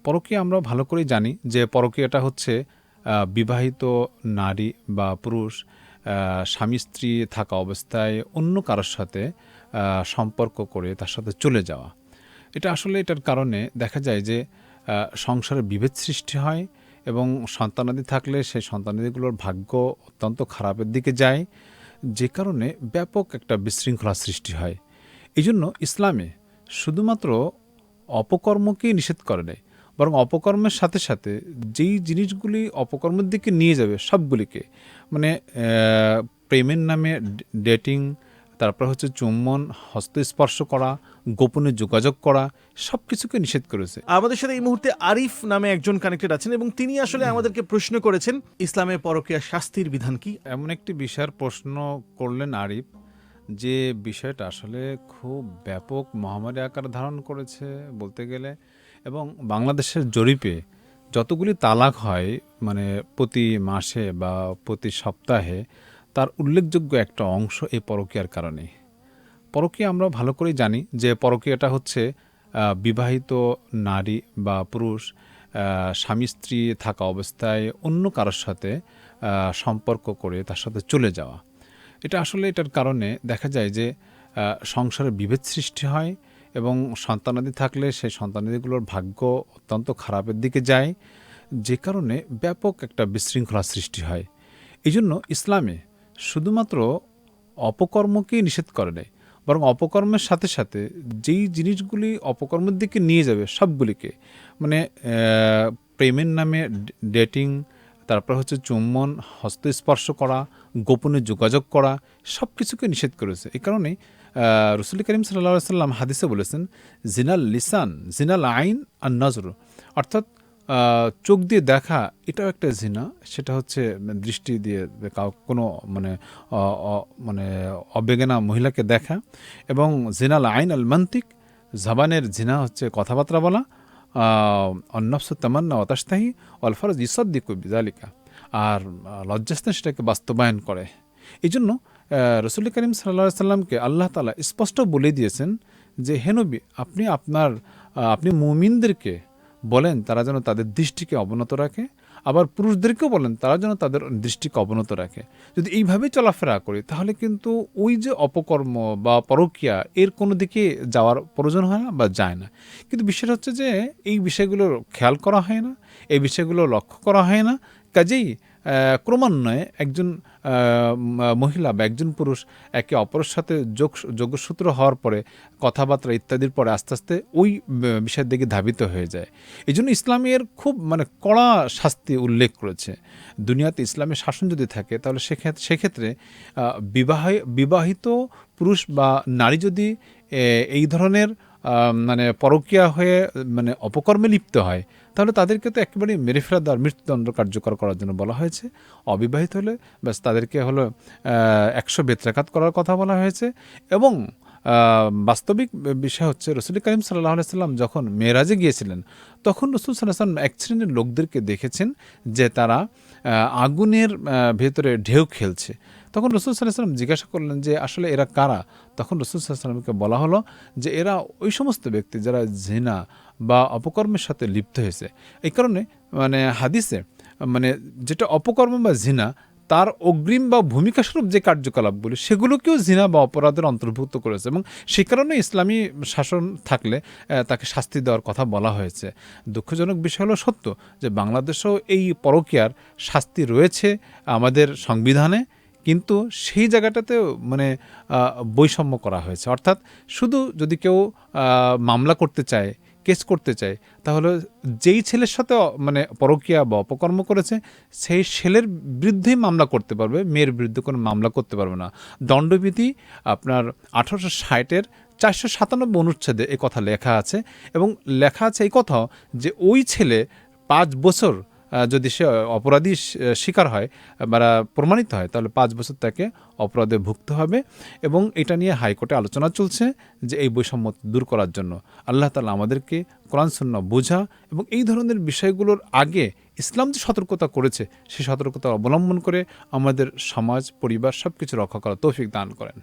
পরকীয়া আমরা ভালো করেই জানি যে পরকীয়াটা হচ্ছে বিবাহিত নারী বা পুরুষ স্বামী স্ত্রী থাকা অবস্থায় অন্য কারোর সাথে সম্পর্ক করে তার সাথে চলে যাওয়া। এটা আসলে এটার কারণে দেখা যায় যে সংসারে বিভেদ সৃষ্টি হয় এবং সন্তানাদি থাকলে সেই সন্তানাদিগুলোর ভাগ্য অত্যন্ত খারাপের দিকে যায়, যে কারণে ব্যাপক একটা বিশৃঙ্খলা সৃষ্টি হয়। এই জন্য ইসলামে শুধুমাত্র অপকর্মকেই নিষেধ করে নেয়, বরং অপকর্মের সাথে সাথে যেই জিনিসগুলি অপকর্মের দিকে নিয়ে যাবে সবগুলিকে, মানে প্রেমের নামে ডেটিং, তারপর হচ্ছে চুম্বন, হস্তস্পর্শ করা, গোপনে যোগাযোগ করা, সব কিছুকে নিষেধ করেছে। আমাদের সাথে এই মুহূর্তে আরিফ নামে একজন কানেক্টেড আছেন এবং তিনি আসলে আমাদেরকে প্রশ্ন করেছেন ইসলামে পরকীয়া শাস্তির বিধান কি। এমন একটি বিষয়ের প্রশ্ন করলেন আরিফ, যে বিষয়টা আসলে খুব ব্যাপক মহামারী আকার ধারণ করেছে বলতে গেলে, এবং বাংলাদেশের জরিপে যতগুলি তালাক হয় মানে প্রতি মাসে বা প্রতি সপ্তাহে, তার উল্লেখযোগ্য একটা অংশ এই পরকীয়ার কারণে। পরকীয়া আমরা ভালো করেই জানি যে পরকীয়াটা হচ্ছে বিবাহিত নারী বা পুরুষ স্বামী স্ত্রী থাকা অবস্থায় অন্য কারোর সাথে সম্পর্ক করে তার সাথে চলে যাওয়া। এটা আসলে এটার কারণে দেখা যায় যে সংসারে বিভেদ সৃষ্টি হয় এবং সন্তানাদি থাকলে সেই সন্তানাদিগুলোর ভাগ্য অত্যন্ত খারাপের দিকে যায়, যে কারণে ব্যাপক একটা বিশৃঙ্খলা সৃষ্টি হয়। এই জন্য ইসলামে শুধুমাত্র অপকর্মকেই নিষেধ করে নেয়, বরং অপকর্মের সাথে সাথে যেই জিনিসগুলি অপকর্মের দিকে নিয়ে যাবে সবগুলিকে, মানে প্রেমের নামে ডেটিং, তারপর হচ্ছে চুম্বন, হস্তস্পর্শ করা, গোপনে যোগাযোগ করা, সব কিছুকে নিষেধ করেছে। এই কারণেই রসুল করিম সাল্লাল্লাহু আলাইহি সাল্লাম হাদিসে বলেছেন, জিনাল লিসান জিনাল আইন আর নজর, অর্থাৎ চোখ দিয়ে দেখা এটাও একটা জিনা, সেটা হচ্ছে দৃষ্টি দিয়ে কোনো মানে মানে অবেগেনা মহিলাকে দেখা, এবং জিনাল আইন আল মান্তিক, জাবানের জিনা হচ্ছে কথাবার্তা বলা, অন্নফস তামান্না অতাস্তাহি অলফরজ ইসদ্দিকু বিজালিকা, আর লজ্জাস্থান সেটাকে বাস্তবায়ন করে। এই জন্য রসুল করিম সাল্লাল্লাহু আলাইহি সাল্লামকে আল্লাহ তাআলা স্পষ্ট বলে দিয়েছেন যে হে নবী, আপনি মুমিনদেরকে বলেন তারা যেন তাদের দৃষ্টিকে অবনত রাখে, আবার পুরুষদেরকেও বলেন তারা যেন তাদের দৃষ্টিকে অবনত রাখে। যদি এইভাবে চলাফেরা করি তাহলে কিন্তু ওই যে অপকর্ম বা পরকীয়া এর কোনো দিকে যাওয়ার প্রয়োজন হয় না বা যায় না। কিন্তু বিষয়টা হচ্ছে যে এই বিষয়গুলো খেয়াল করা হয় না, এই বিষয়গুলো লক্ষ্য করা হয় না, কাজেই ক্রমান্বয়ে একজন মহিলা বা একজন পুরুষ একে অপরের সাথে যোগসূত্র হওয়ার পরে কথাবার্তা ইত্যাদির পরে আস্তে আস্তে ওই বিষয়ের দিকে ধাবিত হয়ে যায়। এই জন্য ইসলামের খুব কড়া শাস্তি উল্লেখ করেছে। দুনিয়াতে ইসলামের শাসন যদি থাকে তাহলে সেক্ষেত্রে বিবাহিত পুরুষ বা নারী যদি এই ধরনের পরকীয়া হয়ে অপকর্মে লিপ্ত হয়, তাহলে তাদেরকে তো একেবারে মেরে ফেলা দেওয়ার, মৃত্যুদণ্ড কার্যকর করার জন্য বলা হয়েছে। অবিবাহিত হলে ব্যাস তাদেরকে 100 বেত্রাঘাত করার কথা বলা হয়েছে। এবং বাস্তবিক বিষয় হচ্ছে রসুল করিম সাল্লাল্লাহু আলাইহি সাল্লাম যখন মেরাজে গিয়েছিলেন, তখন রসুল সাল্লাল্লাহু আলাইহি সাল্লাম এক শ্রেণীর লোকদেরকে দেখেছেন যে তারা আগুনের ভেতরে ঢেউ খেলছে। তখন রসুল সাল্লাল্লাহু আলাইহি সাল্লাম জিজ্ঞাসা করলেন যে আসলে এরা কারা? তখন রসুল সাল্লাল্লাহু আলাইহি সাল্লামকে বলা হলো যে এরা ওই সমস্ত ব্যক্তি যারা জিনা বা অপকর্মের সাথে লিপ্ত হয়েছে। এই কারণে হাদিসে যেটা অপকর্ম বা জিনা, তার অগ্রিম বা ভূমিকাস্বরূপ যে কার্যকলাপগুলি সেগুলোকেও জিনা বা অপরাধের অন্তর্ভুক্ত করেছে, এবং সে কারণে ইসলামী শাসন থাকলে তাকে শাস্তি দেওয়ার কথা বলা হয়েছে। দুঃখজনক বিষয় হলো সত্য যে বাংলাদেশেও এই পরকীয়ার শাস্তি রয়েছে আমাদের সংবিধানে, কিন্তু সেই জায়গাটাতেও বৈষম্য করা হয়েছে। অর্থাৎ শুধু যদি কেউ মামলা করতে চায়, কেস করতে চায়, তাহলে যেই ছেলের সাথে পরকীয়া বা অপকর্ম করেছে সেই ছেলের বিরুদ্ধেই মামলা করতে পারবে, মেয়ের বিরুদ্ধে কোনো মামলা করতে পারবে না। দণ্ডবিধি আপনার 1860-এর 497 অনুচ্ছেদে এই কথা লেখা আছে, এবং লেখা আছে এই কথাও যে ওই ছেলে 5 বছর যদি সে অপরাধী শিকার হয় বা প্রমাণিত হয়, তাহলে 5 বছর তাকে অপরাধে ভুগতে হবে। এবং এটা নিয়ে হাইকোর্টে আলোচনা চলছে যে এই বৈষম্য দূর করার জন্য আল্লাহ তাআলা আমাদেরকে কোরআন সুন্নাহ বোঝা এবং এই ধরনের বিষয়গুলোর আগে ইসলাম যে সতর্কতা করেছে সেই সতর্কতা অবলম্বন করে আমাদের সমাজ, পরিবার সব কিছু রক্ষা করার তৌফিক দান করেন।